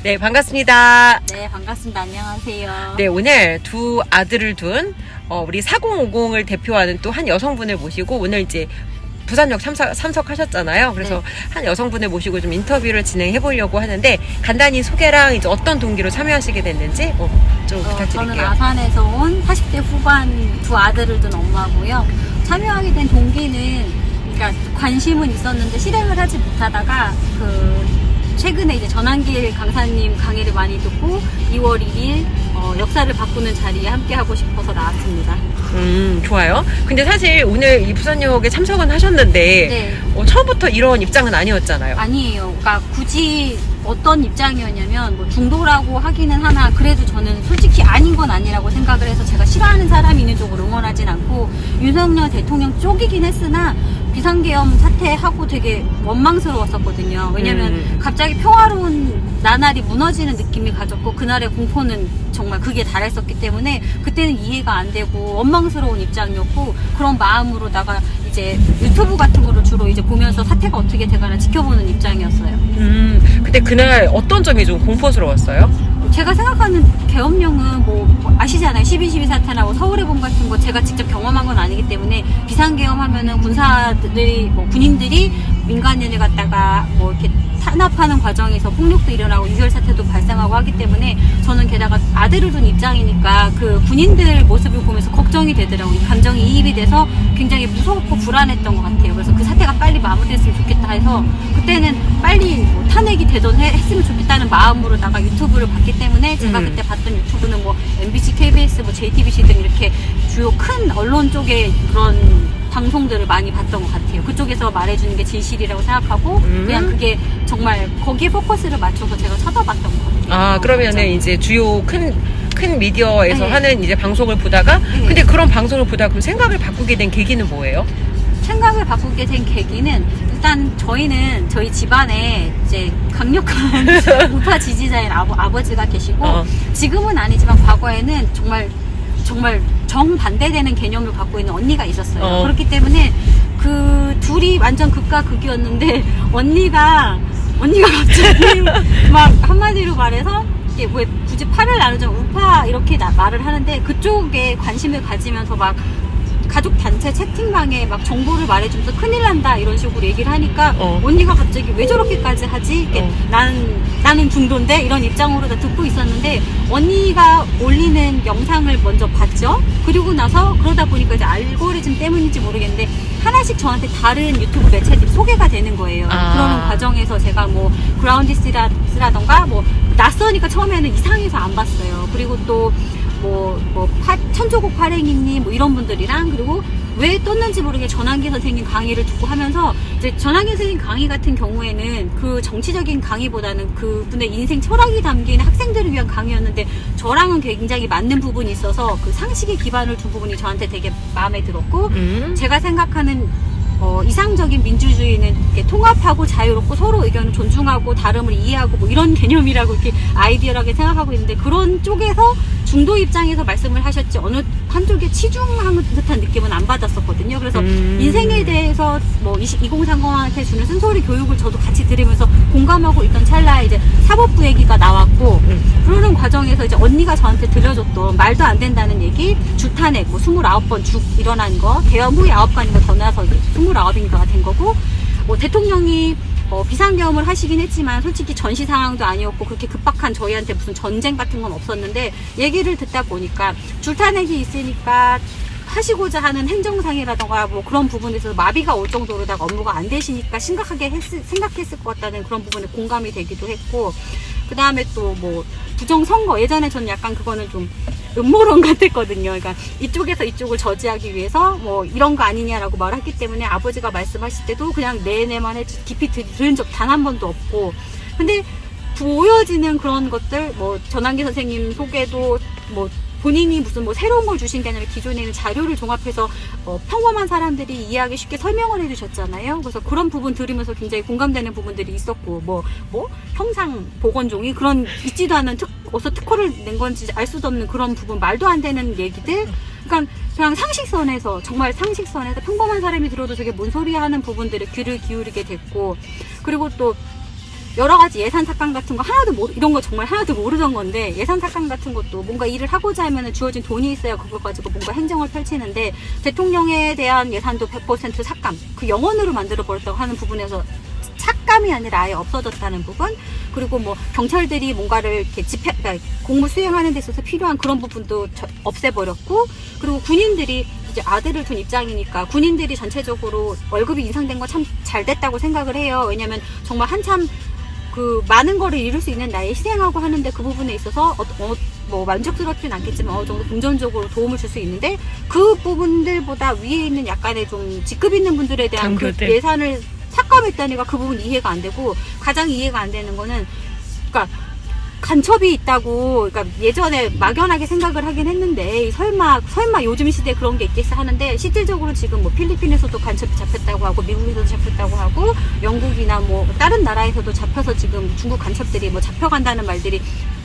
네, 반갑습니다. 네, 반갑습니다. 안녕하세요. 네, 오늘 두 아들을 둔 우리 4050을 대표하는 또 한 여성분을 모시고 오늘 이제 부산역 참석하셨잖아요. 그래서 네. 한 여성분을 모시고 좀 인터뷰를 진행해 보려고 하는데 간단히 소개랑 이제 어떤 동기로 참여하시게 됐는지 좀 부탁드릴게요. 저는 아산에서 온 40대 후반 두 아들을 둔 엄마고요. 참여하게 된 동기는 그러니까 관심은 있었는데 실행을 하지 못하다가 최근에 이제 전환길 강사님 강의를 많이 듣고 2월 1일 역사를 바꾸는 자리에 함께 하고 싶어서 나왔습니다. 좋아요. 근데 사실 오늘 이 부산역에 참석은 하셨는데 네. 처음부터 이런 입장은 아니었잖아요. 아니에요. 그러니까 굳이 어떤 입장이었냐면 뭐 중도라고 하기는 하나 그래도 저는 솔직히 아닌 건 아니라고 생각을 해서 제가 싫어하는 사람이 있는 쪽으로 응원하진 않고 윤석열 대통령 쪽이긴 했으나 비상계엄 사태하고 되게 원망스러웠었거든요. 왜냐면 갑자기 평화로운 나날이 무너지는 느낌이 가졌고 그날의 공포는 정말 극에 달했었기 때문에 그때는 이해가 안 되고 원망스러운 입장이었고 그런 마음으로다가 이제 유튜브 같은 거를 주로 이제 보면서 사태가 어떻게 되가나 지켜보는 입장이었어요. 근데 그날 어떤 점이 좀 공포스러웠어요? 제가 생각하는 계엄령은 뭐 아시잖아요. 12.12 사태나 서울의 봄 같은 거 제가 직접 경험한 건 아니기 때문에 비상계엄 하면은 군사들이 군인들이 민간인을 갖다가 이렇게 탄압하는 과정에서 폭력도 일어나고 유혈 사태도 발생하고 하기 때문에 저는 게다가 아들을 둔 입장이니까 그 군인들 모습을 보면서 걱정이 되더라고요. 감정이 이입이 돼서 굉장히 무섭고 불안했던 것 같아요. 그래서 그 사태가 빨리 마무리됐으면 좋겠다 해서 그때는 빨리 탄핵이 되던 했으면 좋겠다는 마음으로다가 유튜브를 봤기 때문에 제가 그때 봤던 유튜브는 MBC, KBS, JTBC 등 이렇게 주요 큰 언론 쪽의 그런 방송들을 많이 봤던 것 같아요. 그쪽에서 말해주는 게 진실이라고 생각하고 그냥 그게 정말 거기에 포커스를 맞춰서 제가 쳐다봤던 것 같아요. 아, 그러면은 이제 주요 큰 미디어에서 네. 하는 이제 방송을 보다가 네. 근데 그런 방송을 보다가 그럼 생각을 바꾸게 된 계기는 뭐예요? 생각을 바꾸게 된 계기는 일단 저희 집안에 이제 강력한 우파 지지자인 아버지가 계시고 지금은 아니지만 과거에는 정말 정반대되는 개념을 갖고 있는 언니가 있었어요. 그렇기 때문에 그 둘이 완전 극과 극이었는데 언니가 갑자기 막 한마디로 말해서 이게 왜 굳이 팔을 나누자면 우파 이렇게 말을 하는데 그쪽에 관심을 가지면서 막 가족 단체 채팅방에 막 정보를 말해주면서 큰일 난다 이런 식으로 얘기를 하니까 언니가 갑자기 왜 저렇게까지 하지? 나는 중도인데 이런 입장으로 다 듣고 있었는데 언니가 올리는 영상을 먼저 봤죠. 그리고 나서 그러다 보니까 이제 알고리즘 때문인지 모르겠는데 하나씩 저한테 다른 유튜브 매체들이 소개가 되는 거예요. 그러는 과정에서 제가 그라운디스라던가 낯서니까 처음에는 이상해서 안 봤어요. 그리고 또 천조국 파랭이님 이런 분들이랑 그리고 왜 떴는지 모르게 전환기 선생님 강의를 듣고 하면서 이제 전환기 선생님 강의 같은 경우에는 그 정치적인 강의보다는 그분의 인생 철학이 담긴 학생들을 위한 강의였는데 저랑은 굉장히 맞는 부분이 있어서 그 상식에 기반을 둔 부분이 저한테 되게 마음에 들었고 제가 생각하는 이상적인 민주주의는 이렇게 통합하고 자유롭고 서로 의견을 존중하고 다름을 이해하고 이런 개념이라고 이렇게 아이디어하게 생각하고 있는데 그런 쪽에서 중도 입장에서 말씀을 하셨지 어느 한쪽에 치중한 듯한 느낌은 안 받았었거든요. 그래서 인생에 대해서 2030한테 주는 쓴소리 교육을 저도 같이 들으면서 공감하고 있던 찰나에 이제 사법부 얘기가 나왔고 그러는 과정에서 이제 언니가 저한테 들려줬던 말도 안 된다는 얘기, 주탄핵 29번 죽 일어난 거, 계엄 후에 9건인가 더 나서 29인가가 된 거고 대통령이 비상계엄을 하시긴 했지만 솔직히 전시 상황도 아니었고 그렇게 급박한 저희한테 무슨 전쟁 같은 건 없었는데 얘기를 듣다 보니까 줄탄핵이 있으니까 하시고자 하는 행정상이라던가 그런 부분에서 마비가 올 정도로다가 업무가 안 되시니까 심각하게 생각했을 것 같다는 그런 부분에 공감이 되기도 했고 그 다음에 또 부정선거 예전에 저는 약간 그거는 좀 음모론 같았거든요. 그러니까 이쪽에서 이쪽을 저지하기 위해서 이런 거 아니냐라고 말했기 때문에 아버지가 말씀하실 때도 그냥 내내만 했지 깊이 들은 적 단 한 번도 없고 근데 보여지는 그런 것들 전환기 선생님 소개도 본인이 무슨 새로운 걸 주신 게 아니라 기존에 있는 자료를 종합해서 평범한 사람들이 이해하기 쉽게 설명을 해주셨잖아요. 그래서 그런 부분 들으면서 굉장히 공감되는 부분들이 있었고 형상 보건종이 그런 있지도 않은 어디서 특허를 낸 건지 알 수도 없는 그런 부분 말도 안 되는 얘기들 그러니까 그냥 상식선에서 정말 상식선에서 평범한 사람이 들어도 저게 뭔 소리야 하는 부분들에 귀를 기울이게 됐고 그리고 또 여러 가지 예산 삭감 같은 거 이런 거 정말 하나도 모르던 건데, 예산 삭감 같은 것도 뭔가 일을 하고자 하면 주어진 돈이 있어야 그걸 가지고 뭔가 행정을 펼치는데, 대통령에 대한 예산도 100% 삭감, 그 영원으로 만들어 버렸다고 하는 부분에서 삭감이 아니라 아예 없어졌다는 부분, 그리고 뭐 경찰들이 뭔가를 이렇게 그러니까 공무 수행하는 데 있어서 필요한 그런 부분도 없애버렸고, 그리고 군인들이 이제 아들을 둔 입장이니까 군인들이 전체적으로 월급이 인상된 거 참 잘 됐다고 생각을 해요. 왜냐면 정말 한참 그 많은 거를 이룰 수 있는 나이에 희생하고 하는데, 그 부분에 있어서 뭐 만족스럽진 않겠지만 어느 정도 금전적으로 도움을 줄 수 있는데, 그 부분들보다 위에 있는 약간의 좀 직급 있는 분들에 대한 그 예산을 삭감했다니까 그 부분 이해가 안 되고, 가장 이해가 안 되는 거는, 그러니까 간첩이 있다고, 그러니까 예전에 막연하게 생각을 하긴 했는데, 설마 요즘 시대에 그런 게 있겠어 하는데, 실질적으로 지금 뭐 필리핀에서도 간첩이 잡혔다고 하고, 미국에서도 잡혔다고 하고, 영국이나 뭐 다른 나라에서도 잡혀서 지금 중국 간첩들이 뭐 잡혀간다는 말들이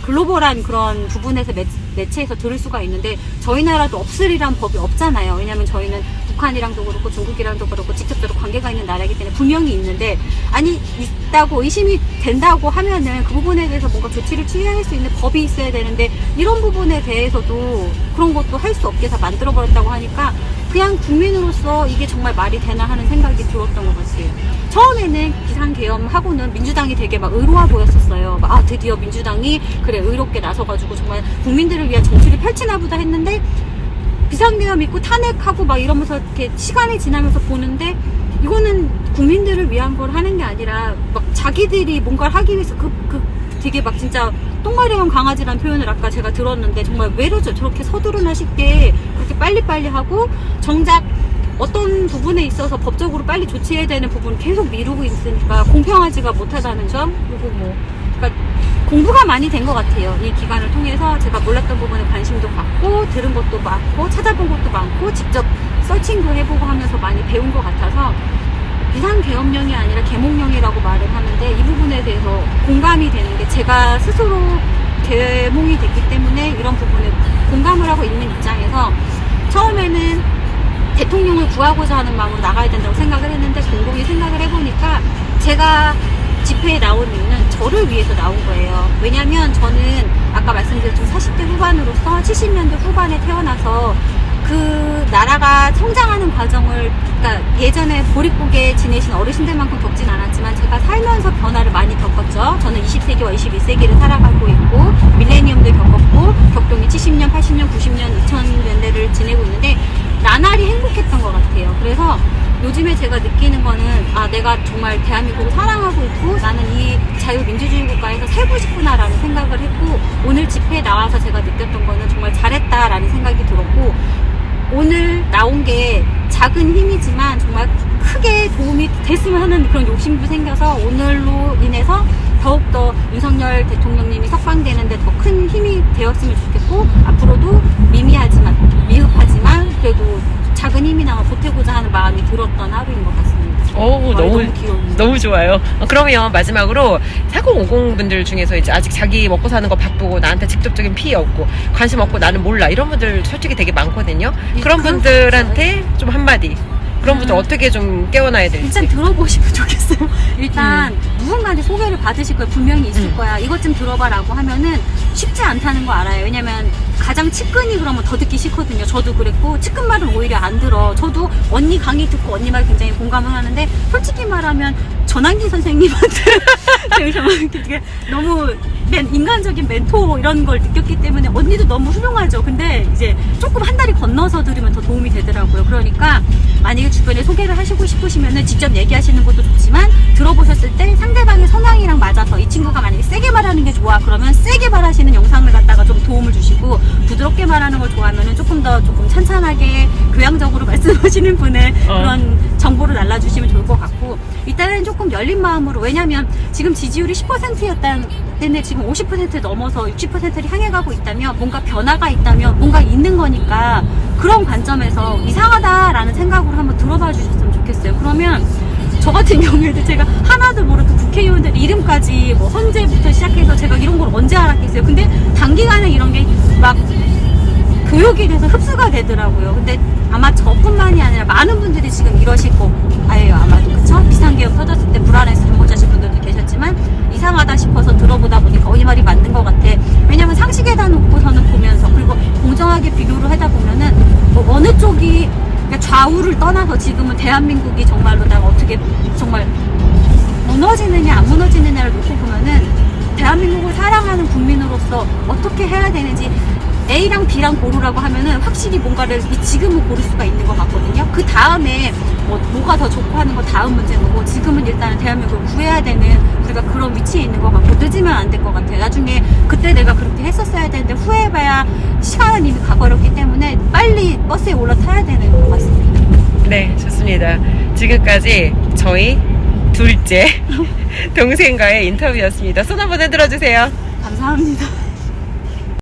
글로벌한 그런 부분에서 매체에서 들을 수가 있는데, 저희 나라도 없으리란 법이 없잖아요. 왜냐하면 저희는 북한이랑도 그렇고 중국이랑도 그렇고 직접적으로 관계가 있는 나라이기 때문에 분명히 있는데, 아니 있다고 의심이 된다고 하면은 그 부분에 대해서 뭔가 조치를 취할 수 있는 법이 있어야 되는데, 이런 부분에 대해서도 그런 것도 할 수 없게 다 만들어버렸다고 하니까 그냥 국민으로서 이게 정말 말이 되나 하는 생각이 들었던 것 같아요. 처음에는 비상계엄하고는 민주당이 되게 막 의로워 보였었어요. 아, 드디어 민주당이 그래 의롭게 나서가지고 정말 국민들을 위한 정치를 펼치나 보다 했는데, 비상계엄 있고 탄핵하고 막 이러면서 이렇게 시간이 지나면서 보는데, 이거는 국민들을 위한 걸 하는 게 아니라 막 자기들이 뭔가를 하기 위해서 되게 막 진짜 똥마려운 강아지라는 표현을 아까 제가 들었는데, 정말 왜 이러죠? 저렇게 서두르나 싶게 그렇게 빨리빨리 하고, 정작 어떤 부분에 있어서 법적으로 빨리 조치해야 되는 부분을 계속 미루고 있으니까 공평하지가 못하다는 점. 그리고 뭐 그러니까 공부가 많이 된 것 같아요. 이 기간을 통해서 제가 몰랐던 부분에 관심도 갖고, 들은 것도 많고, 찾아본 것도 많고, 직접 서칭도 해보고 하면서 많이 배운 것 같아서, 비상계엄령이 아니라 계몽령이라고 말을 하는데, 이 부분에 대해서 공감이 되는 게, 제가 스스로 계몽이 됐기 때문에 이런 부분에 공감을 하고 있는 입장에서, 처음에는 대통령을 구하고자 하는 마음으로 나가야 된다고 생각을 했는데, 곰곰이 생각을 해보니까 제가 집회에 나온 이유는 저를 위해서 나온 거예요. 왜냐면 저는 아까 말씀드렸지만 40대 후반으로서 70년대 후반에 태어나서 그 나라가 성장하는 과정을, 그러니까 예전에 보릿고개 지내신 어르신들만큼 겪진 않았지만 제가 살면서 변화를 많이 겪었죠. 저는 20세기와 21세기를 살아가고 있고, 밀레니엄도 겪었고, 격동이 70년, 80년, 90년, 2000년대를 지내고 있는데 나날이 행복했던 것 같아요. 그래서 요즘에 제가 느끼는 거는, 아, 내가 정말 대한민국을 사랑하고 있고, 나는 이 자유민주주의 국가에서 살고 싶구나라는 생각을 했고, 오늘 집회에 나와서 제가 느꼈던 거는 정말 잘했다라는 생각이 들었고, 오늘 나온 게 작은 힘이지만 정말 크게 도움이 됐으면 하는 그런 욕심도 생겨서, 오늘로 인해서 더욱더 윤석열 대통령님이 석방되는데 더 큰 힘이 되었으면 좋겠고, 앞으로도 미흡하지만 그래도 작은 힘이나마 보태고자 하는 마음이 들었던 하루인 것 같습니다. 너무 좋아요. 그러면 마지막으로 4050 분들 중에서 이제 아직 자기 먹고 사는 거 바쁘고 나한테 직접적인 피해 없고 관심 없고 나는 몰라 이런 분들 솔직히 되게 많거든요. 그런 분들한테 좀 한마디. 그런 분들 어떻게 좀 깨워놔야 될지. 일단 들어보시면 좋겠어요. 일단 누군가한테 소개를 받으실 거예요. 분명히 있을 거야. 이것 좀 들어봐라고 하면은 쉽지 않다는 거 알아요. 왜냐면 가장 측근이 그러면 더 듣기 싫거든요. 저도 그랬고, 측근 말은 오히려 안 들어. 저도 언니 강의 듣고 언니 말 굉장히 공감을 하는데, 솔직히 말하면 전환기 선생님한테 되게 너무 인간적인 멘토 이런 걸 느꼈기 때문에, 언니도 너무 훌륭하죠. 근데 이제 조금 한 다리 건너서 들으면 더 도움이 되더라고요. 그러니까 만약에 주변에 소개를 하시고 싶으시면은 직접 얘기하시는 것도 좋지만, 들어보셨을 때 상대방의 성향이랑 맞아서 이 친구가 만약에 세게 말하는 게 좋아 그러면 세게 말하시는 영상을 갖다가 좀 도움을 주시고, 부드럽게 말하는 걸 좋아하면은 조금 찬찬하게 교양적으로 말씀하시는 분의 그런 정보를 날라주시면 좋을 것 같고, 일단은 조금 열린 마음으로, 왜냐면 지금 지지율이 10%였다는데 지금 50% 넘어서 60%를 향해 가고 있다면, 뭔가 변화가 있다면 뭔가 있는 거니까, 그런 관점에서 이상하다라는 생각으로 한번 들어봐 주셨으면 좋겠어요. 그러면 저 같은 경우에도 제가 하나도 모르고 국회의원들 이름까지 뭐 헌재부터 시작해서 제가 이런 걸 언제 알았겠어요. 근데 단기간에 이런 게 막 교육이 돼서 흡수가 되더라고요. 근데 아마 저뿐만이 아니라 많은 분들이 지금 이러실 거예요. 아마도 그쵸? 비상계엄 터졌을 때 불안해서 잠 못 자신 분들도 계셨지만 이상하다 싶어서 들어보다 보니까 이 말이 맞는 것 같아. 왜냐면 상식에다 놓고서는 보면서 그리고 공정하게 비교를 하다 보면은 뭐 어느 쪽이 그러니까 좌우를 떠나서 지금은 대한민국이 정말로다가 어떻게 정말 무너지느냐 안 무너지느냐를 놓고 보면은 대한민국을 사랑하는 국민으로서 어떻게 해야 되는지 A랑 B랑 고르라고 하면은 확실히 뭔가를 지금은 고를 수가 있는 것 같거든요. 그 다음에 뭐가 더 좋고 하는 거 다음 문제인 거고 지금은 일단은 대한민국을 구해야 되는 우리가 그런 위치에 있는 것 같고 늦으면 안 될 것 같아요. 나중에 그때 내가 그렇게 했었어야 되는데 후회해봐야 시간은 이미 가버렸기 때문에 빨리 버스에 올라타야 되는 것 같습니다. 네, 좋습니다. 지금까지 저희 둘째 동생과의 인터뷰였습니다. 손 한번 흔들어 주세요. 감사합니다.